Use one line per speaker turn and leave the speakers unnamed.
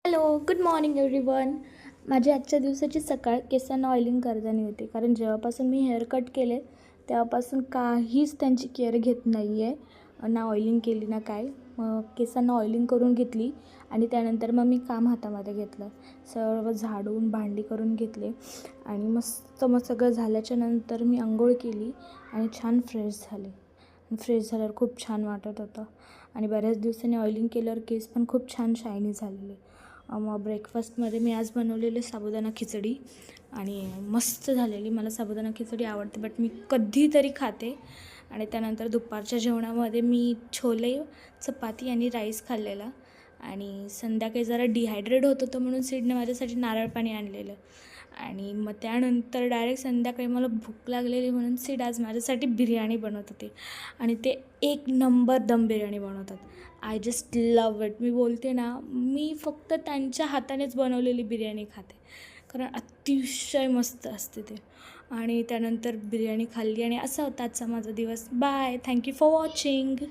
Hello, good morning everyone. माझी आजच्या दिवसाची सकाळ केसांना ऑइलिंग करताना होती, कारण जेव्हापासून मी हेअर कट केले तेव्हापासून काहीच त्यांची केअर घेत नाही आहे. ना ऑइलिंग केली ना काय. मग केसांना ऑइलिंग करून घेतली आणि त्यानंतर मग मी काम हातामध्ये घेतलं. सर्व झाडून भांडी करून घेतले आणि मस्त मग सगळं झाल्याच्या नंतर मी अंघोळ केली आणि छान फ्रेश झाले. फ्रेश झाल्यावर खूप छान वाटत होतं आणि बऱ्याच दिवसांनी ऑइलिंग केल्यावर केस पण खूप छान शायनी झालेले. मग ब्रेकफास्टमध्ये मी आज बनवलेले साबुदाणा खिचडी आणि मस्त झालेली. मला साबुदाणा खिचडी आवडते, बट मी कधीतरी खाते. आणि त्यानंतर दुपारच्या जेवणामध्ये मी छोले, चपाती आणि राईस खाल्लेला. आणि संध्याकाळी जरा डिहायड्रेट होत होतं म्हणून सिडने माझ्यासाठी नारळ पाणी आणलेलं. आणि मग त्यानंतर डायरेक्ट संध्याकाळी मला भूक लागलेली म्हणून सिड आज माझ्यासाठी बिर्याणी बनवत होते आणि ते एक नंबर दम बिर्याणी बनवतात. I just love it. मी बोलते ना, मी फक्त त्यांच्या हातानेच बनवलेली बिर्याणी खाते, कारण अतिशय मस्त असते ते. आणि त्यानंतर बिर्याणी खाल्ली आणि असा होता आजचा माझा दिवस. बाय. Thank you for watching.